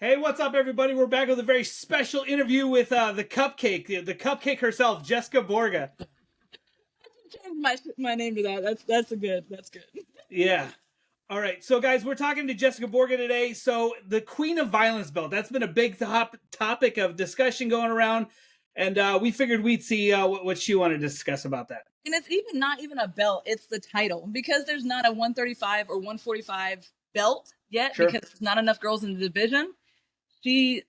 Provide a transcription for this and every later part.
Hey, what's up, everybody? We're back with a very special interview with the cupcake herself, Jessica Borga. Change my name to that. That's good. Yeah. All right. So, guys, we're talking to Jessica Borga today. So, the Queen of Violence belt, that's been a big topic of discussion going around. And we figured we'd see what she wanted to discuss about that. And it's even not even a belt, it's the title. Because there's not a 135 or 145 belt yet, Sure. because there's not enough girls in the division. She,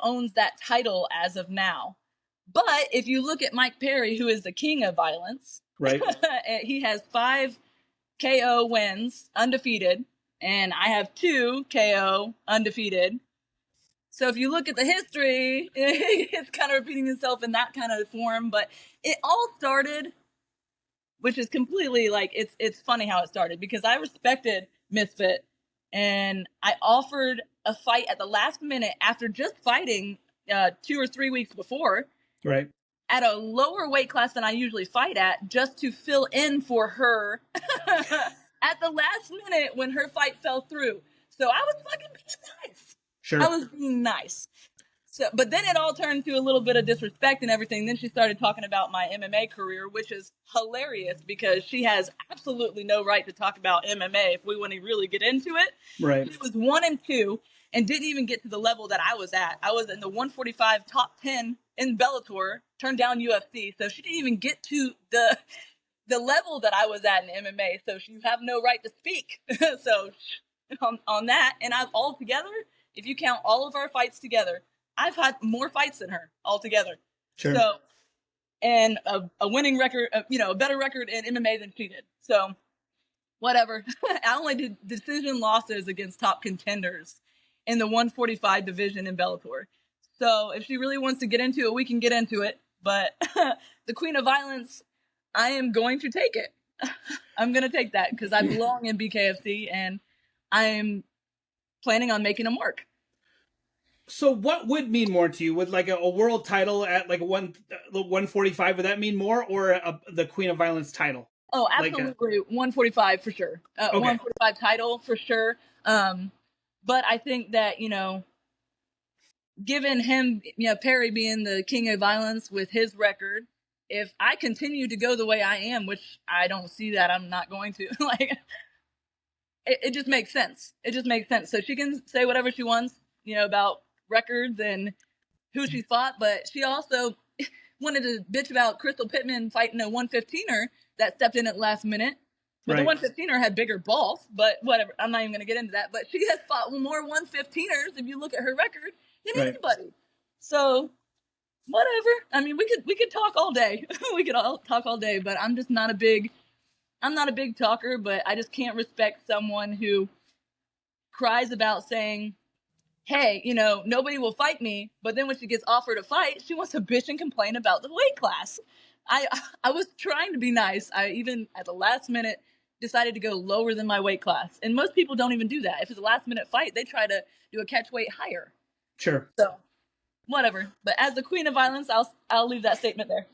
owns that title as of now. But if you look at Mike Perry, who is the king of violence, Right. he has 5 KO wins, undefeated, and I have 2 KO undefeated. So if you look at the history, it's kind of repeating itself in that kind of form. But it all started, which is completely like, it's funny how it started, because I respected Misfit and I offered a fight at the last minute after just fighting 2 or 3 weeks before. Right. At a lower weight class than I usually fight at, just to fill in for her at the last minute when her fight fell through. So I was fucking being nice. Sure. I was being nice. So, but then it all turned to a little bit of disrespect and everything. Then she started talking about my MMA career, which is hilarious because she has absolutely no right to talk about MMA if we want to really get into it. Right. She was 1-2 and didn't even get to the level that I was at. I was in the 145 top 10 in Bellator, turned down UFC. So she didn't even get to the level that I was at in MMA. So you have no right to speak. So on that, and I've all together, if you count all of our fights together, I've had more fights than her altogether. Sure. So, and a winning record, a better record in MMA than she did. So, whatever. I only did decision losses against top contenders in the 145 division in Bellator. So, if she really wants to get into it, we can get into it. But the Queen of Violence, I am going to take it. I'm going to take that because I belong in BKFC and I'm planning on making a mark. So what would mean more to you? Would like a world title at like 145, would that mean more, or the Queen of Violence title? Oh, absolutely. 145 for sure. Okay. 145 title for sure. But I think that, given him, Perry being the king of violence with his record, if I continue to go the way I am, which I don't see that I'm not going to, like, it just makes sense. It just makes sense. So she can say whatever she wants, about records and who she fought, but she also wanted to bitch about Crystal Pittman fighting a 115er that stepped in at the last minute. But right. The 115er had bigger balls, but whatever. I'm not even going to get into that. But she has fought more 115ers, if you look at her record, than anybody. So whatever. I mean, we could talk all day. We could all talk all day, but I'm just not a big talker, but I just can't respect someone who cries about saying, hey, nobody will fight me, but then when she gets offered a fight, she wants to bitch and complain about the weight class. I was trying to be nice. I even, at the last minute, decided to go lower than my weight class. And most people don't even do that. If it's a last-minute fight, they try to do a catch weight higher. Sure. So, whatever. But as the Queen of Violence, I'll leave that statement there.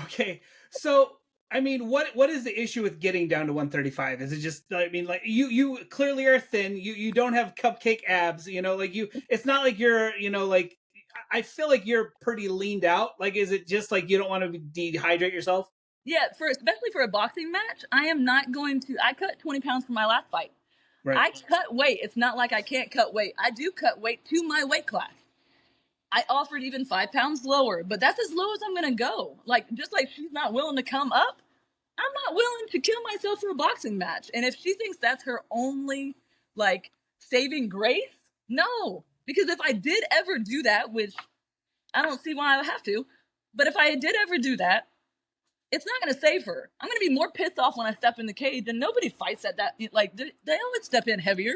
Okay. So, I mean, what is the issue with getting down to 135? Is it just, I mean, like you clearly are thin. You don't have cupcake abs, it's not like you're, like, I feel like you're pretty leaned out. Like, is it just like you don't want to dehydrate yourself? Yeah, especially for a boxing match, I am not going to. I cut 20 pounds from my last fight. Right. I cut weight. It's not like I can't cut weight. I do cut weight to my weight class. I offered even 5 pounds lower, but that's as low as I'm going to go. Like, just like she's not willing to come up, I'm not willing to kill myself for a boxing match. And if she thinks that's her only, like, saving grace, no. Because if I did ever do that, which I don't see why I would have to, but if I did ever do that, it's not going to save her. I'm going to be more pissed off when I step in the cage, and nobody fights at that. Like, they always step in heavier.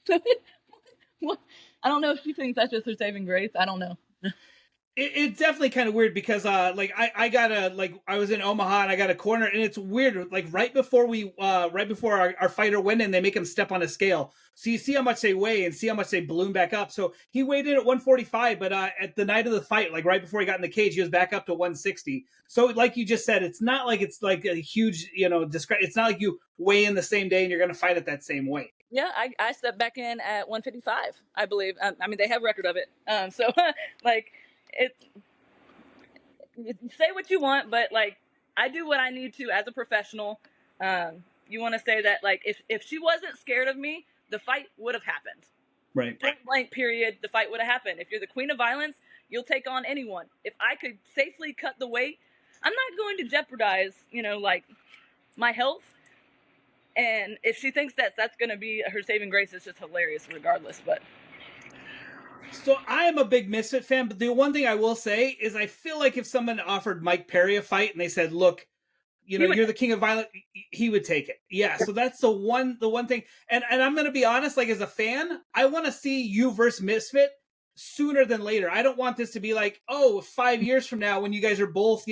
So, I don't know if she thinks that's just her saving grace. I don't know. It's definitely kind of weird because, like, I got I was in Omaha and I got a corner, and it's weird. Like, right before our fighter went in, they make him step on a scale. So you see how much they weigh and see how much they balloon back up. So he weighed in at 145, but at the night of the fight, like right before he got in the cage, he was back up to 160. So like you just said, it's not like it's like a huge, it's not like you weigh in the same day and you're going to fight at that same weight. Yeah, I stepped back in at 155, I believe. I mean, they have record of it. So like it, you say what you want, but like I do what I need to as a professional. You want to say that like if she wasn't scared of me, the fight would have happened. Right. Point blank period, the fight would have happened. If you're the queen of violence, you'll take on anyone. If I could safely cut the weight, I'm not going to jeopardize, like my health. And if she thinks that that's going to be her saving grace, it's just hilarious regardless. But So I am a big Misfit fan, but the one thing I will say is I feel like if someone offered Mike Perry a fight and they said, "Look, you're the king of violence," he would take it. Yeah, so that's the one thing. And I'm going to be honest, like as a fan, I want to see you versus Misfit sooner than later. I don't want this to be like, 5 years from now when you guys are both,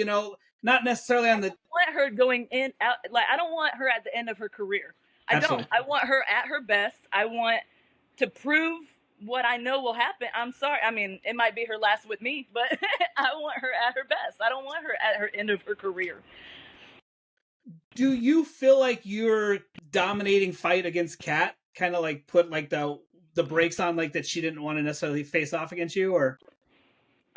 not necessarily on the. I want her going in out. Like I don't want her at the end of her career. Absolutely. I want her at her best. I want to prove what I know will happen. I'm sorry. I mean, it might be her last with me, but I want her at her best. I don't want her at her end of her career. Do you feel like your dominating fight against Kat kind of like put like the brakes on, like that she didn't want to necessarily face off against you, or?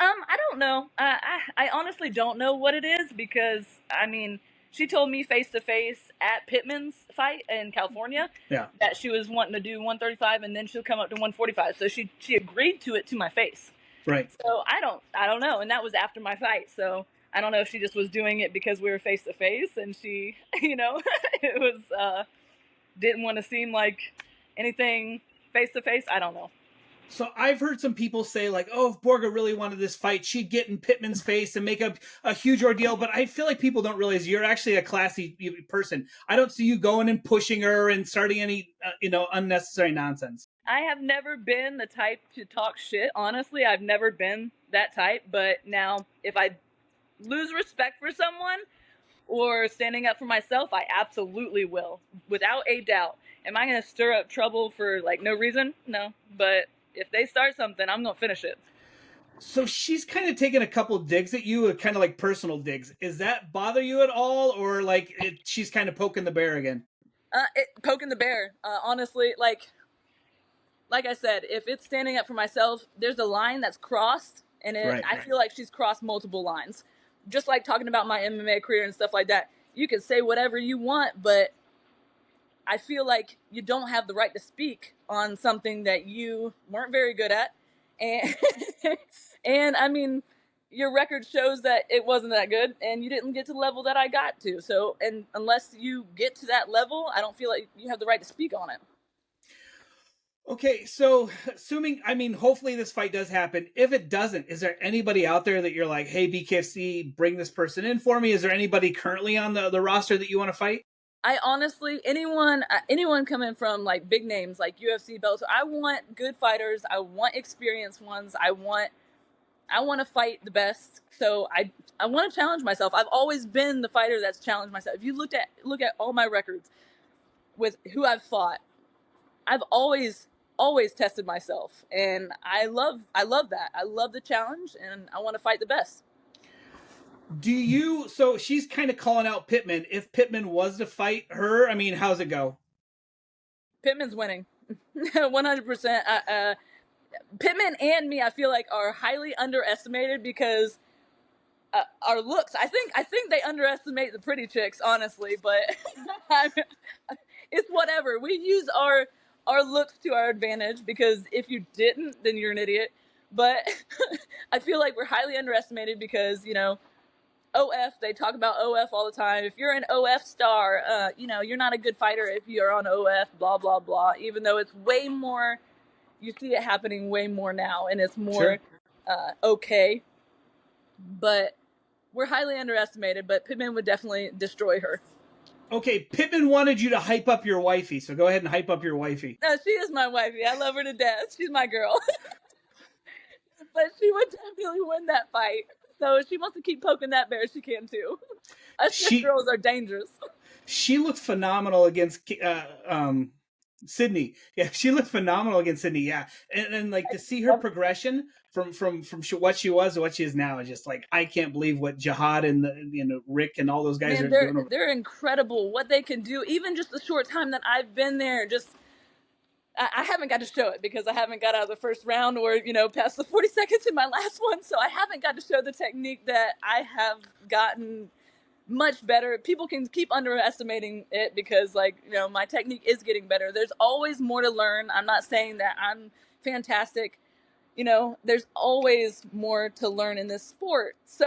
I don't know. I honestly don't know what it is because I mean, she told me face to face at Pittman's fight in California, Yeah, that she was wanting to do 135 and then she'll come up to 145. So she agreed to it to my face. right. So I don't know, and that was after my fight. So I don't know if she just was doing it because we were face to face and she, it was didn't want to seem like anything face to face. I don't know. So I've heard some people say like, "Oh, if Borga really wanted this fight, she'd get in Pittman's face and make a huge ordeal." But I feel like people don't realize you're actually a classy person. I don't see you going and pushing her and starting any unnecessary nonsense. I have never been the type to talk shit. Honestly, I've never been that type. But now, if I lose respect for someone or standing up for myself, I absolutely will, without a doubt. Am I going to stir up trouble for like no reason? No. But if they start something, I'm going to finish it. So she's kind of taken a couple digs at you, kind of like personal digs. Is that bother you at all, or like she's kind of poking the bear again? Poking the bear. Honestly, like I said, if it's standing up for myself, there's a line that's crossed, and I feel like she's crossed multiple lines. Just like talking about my MMA career and stuff like that. You can say whatever you want, but I feel like you don't have the right to speak on something that you weren't very good at. And and I mean, your record shows that it wasn't that good and you didn't get to the level that I got to. So, and unless you get to that level, I don't feel like you have the right to speak on it. Okay, so hopefully this fight does happen. If it doesn't, is there anybody out there that you're like, "Hey, BKFC, bring this person in for me"? Is there anybody currently on the roster that you want to fight? I honestly, anyone coming from like big names like UFC belts, I want good fighters. I want experienced ones. I want to fight the best. So I want to challenge myself. I've always been the fighter that's challenged myself. If you look at all my records with who I've fought, I've always tested myself, and I love that. I love the challenge, and I want to fight the best. So she's kind of calling out Pittman. If Pittman was to fight her, I mean, how's it go? Pittman's winning. 100%. Pittman and me, I feel like, are highly underestimated because our looks. I think they underestimate the pretty chicks, honestly, but it's whatever. We use our looks to our advantage because if you didn't, then you're an idiot. But I feel like we're highly underestimated because, OF, they talk about OF all the time. If you're an OF star, you're not a good fighter if you're on OF, blah, blah, blah. Even though it's way more, you see it happening way more now, and it's more okay. But we're highly underestimated, but Pittman would definitely destroy her. Okay, Pittman wanted you to hype up your wifey, so go ahead and hype up your wifey. No, she is my wifey. I love her to death. She's my girl. But she would definitely win that fight. So if she wants to keep poking that bear, she can too. Us girls are dangerous. She looked phenomenal against Sydney. Yeah, she looked phenomenal against Sydney. Yeah, and like to see her progression from what she was to what she is now is just like, I can't believe what Jihad and Rick and all those guys are doing. They're incredible. What they can do, even just the short time that I've been there, just I haven't got to show it because I haven't got out of the first round or, past the 40 seconds in my last one. So I haven't got to show the technique that I have gotten much better. People can keep underestimating it because, my technique is getting better. There's always more to learn. I'm not saying that I'm fantastic. There's always more to learn in this sport. So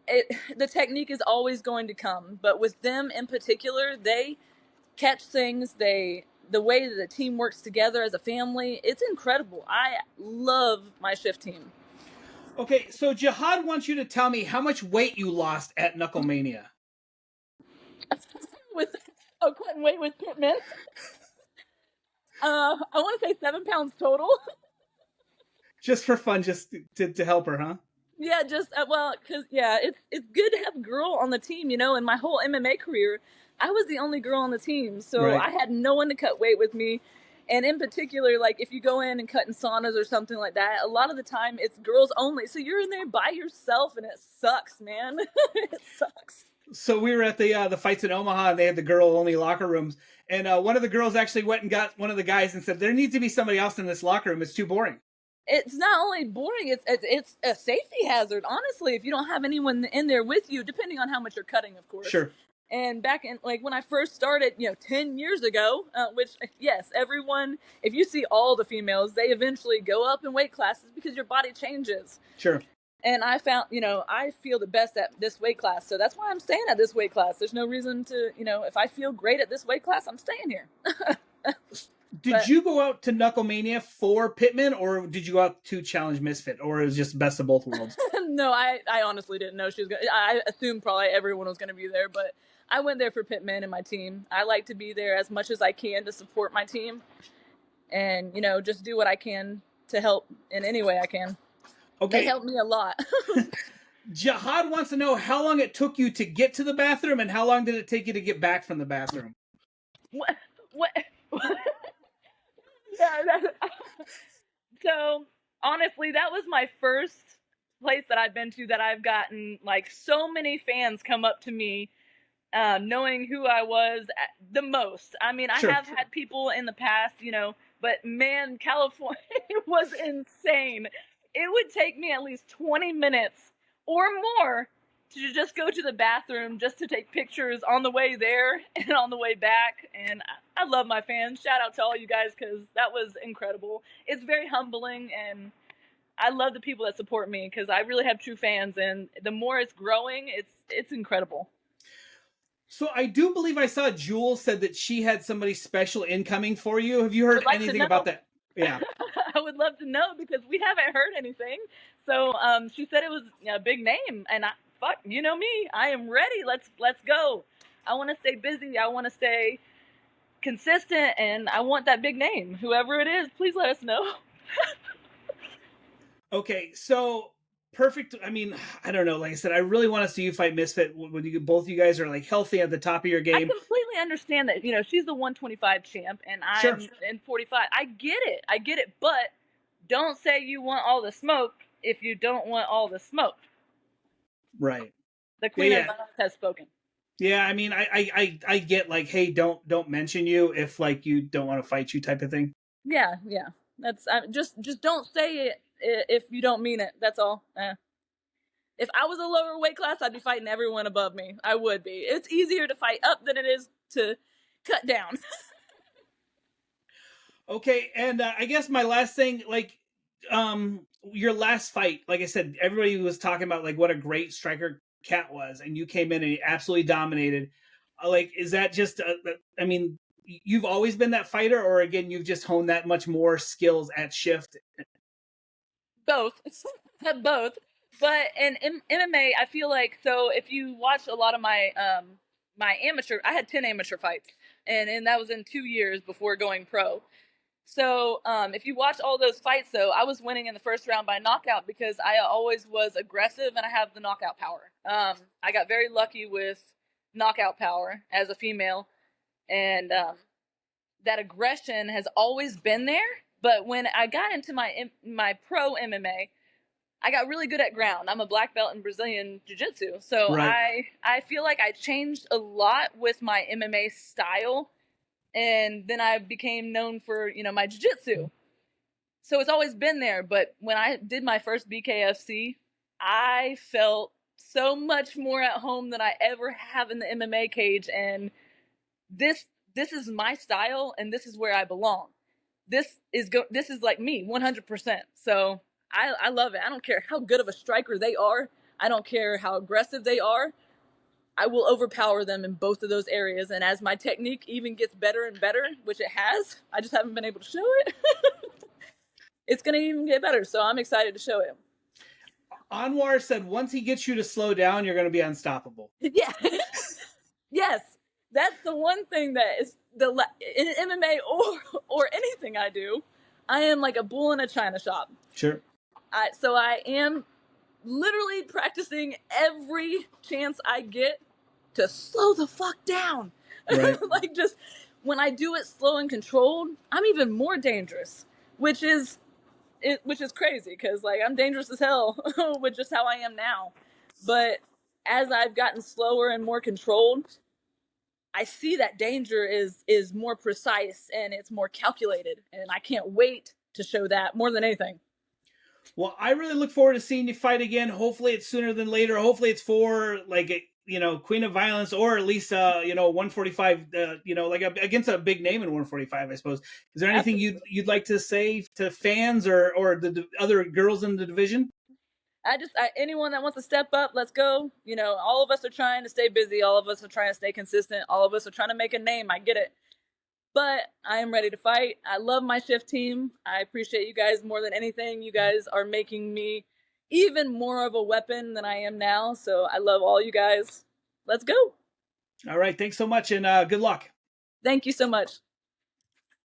the technique is always going to come. But with them in particular, they catch things. The way that the team works together as a family, it's incredible. I love my shift team. Okay, so Jihad wants you to tell me how much weight you lost at Knucklemania. Cutting weight with Pittman. I want to say 7 pounds total. Just for fun, just to help her, huh? Yeah, just because it's good to have a girl on the team. In my whole MMA career, I was the only girl on the team, so Right. I had no one to cut weight with me. And in particular, like if you go in and cut in saunas or something like that, a lot of the time it's girls only. So you're in there by yourself, and it sucks, man. It sucks. So we were at the fights in Omaha, and they had the girl only locker rooms. And one of the girls actually went and got one of the guys and said, "There needs to be somebody else in this locker room. It's too boring." It's not only boring; it's a safety hazard. Honestly, if you don't have anyone in there with you, depending on how much you're cutting, of course. Sure. And back in, when I first started, 10 years ago, which, yes, everyone, if you see all the females, they eventually go up in weight classes because your body changes. Sure. And I found, I feel the best at this weight class. So that's why I'm staying at this weight class. There's no reason to, if I feel great at this weight class, I'm staying here. Did you go out to Knucklemania for Pittman, or did you go out to challenge Misfit, or it was just best of both worlds? No, I honestly didn't know she was going to. I assumed probably everyone was going to be there, but I went there for Pittman and my team. I like to be there as much as I can to support my team and, just do what I can to help in any way I can. Okay. They helped me a lot. Jihad wants to know how long it took you to get to the bathroom and how long did it take you to get back from the bathroom? What? Yeah, so honestly, that was my first place that I've been to that I've gotten so many fans come up to me knowing who I was the most. I mean, I have had people in the past, but man, California was insane. It would take me at least 20 minutes or more to just go to the bathroom just to take pictures on the way there and on the way back. And I love my fans. Shout out to all you guys because that was incredible. It's very humbling, and I love the people that support me because I really have true fans, and the more it's growing, it's incredible. So I do believe I saw Jules said that she had somebody special incoming for you. Have you heard anything about that? Yeah. I would love to know because we haven't heard anything. So she said it was a big name, and you know me, I am ready. Let's go. I want to stay busy. I want to stay consistent, and I want that big name. Whoever it is, please let us know. Okay, so perfect. I mean, I don't know. Like I said, I really want to see you fight Misfit when both of you guys are healthy at the top of your game. I completely understand that. She's the 125 champ, and I'm in 45. I get it. But don't say you want all the smoke if you don't want all the smoke. Right. The Queen of Violence has spoken. Yeah, I mean, I get hey, don't mention you if you don't want to fight you type of thing. Yeah. That's just don't say it if you don't mean it. That's all. If I was a lower weight class, I'd be fighting everyone above me. I would be. It's easier to fight up than it is to cut down. Okay, and I guess my last thing, your last fight, like I said, everybody was talking about what a great striker Cat was, and you came in and you absolutely dominated. Is that just? I mean, you've always been that fighter, or again, you've just honed that much more skills at shift? Both. Both. But in MMA, I feel so if you watch a lot of my my amateur, I had 10 amateur fights, and that was in 2 years before going pro. So if you watch all those fights, though, I was winning in the first round by knockout because I always was aggressive and I have the knockout power. I got very lucky with knockout power as a female, and that aggression has always been there. But when I got into my pro MMA, I got really good at ground. I'm a black belt in Brazilian Jiu-Jitsu. So I feel like I changed a lot with my MMA style And then I became known for, my jiu-jitsu. So it's always been there. But when I did my first BKFC, I felt so much more at home than I ever have in the MMA cage. And this is my style, and this is where I belong. This is like me 100%. So I love it. I don't care how good of a striker they are. I don't care how aggressive they are. I will overpower them in both of those areas. And as my technique even gets better and better, which it has, I just haven't been able to show it. It's going to even get better. So I'm excited to show it. Anwar said once he gets you to slow down, you're going to be unstoppable. Yeah. Yes. That's the one thing that is in MMA or anything I do, I am like a bull in a china shop. Sure. So I am literally practicing every chance I get to slow the fuck down. Right. Like, just when I do it slow and controlled, I'm even more dangerous, which is crazy, because like I'm dangerous as hell with just how I am now. But as I've gotten slower and more controlled, I see that danger is more precise and it's more calculated, and I can't wait to show that more than anything. Well, I really look forward to seeing you fight again. Hopefully it's sooner than later. Hopefully it's for like Queen of Violence, or at least 145 like against a big name in 145, I suppose. Is there anything you'd like to say to fans or the other girls in the division? Anyone that wants to step up, let's go. All of us are trying to stay busy. All of us are trying to stay consistent. All of us are trying to make a name. I get it. But I am ready to fight. I love my shift team. I appreciate you guys more than anything. You guys are making me even more of a weapon than I am now. So I love all you guys. Let's go. All right. Thanks so much, and good luck. Thank you so much.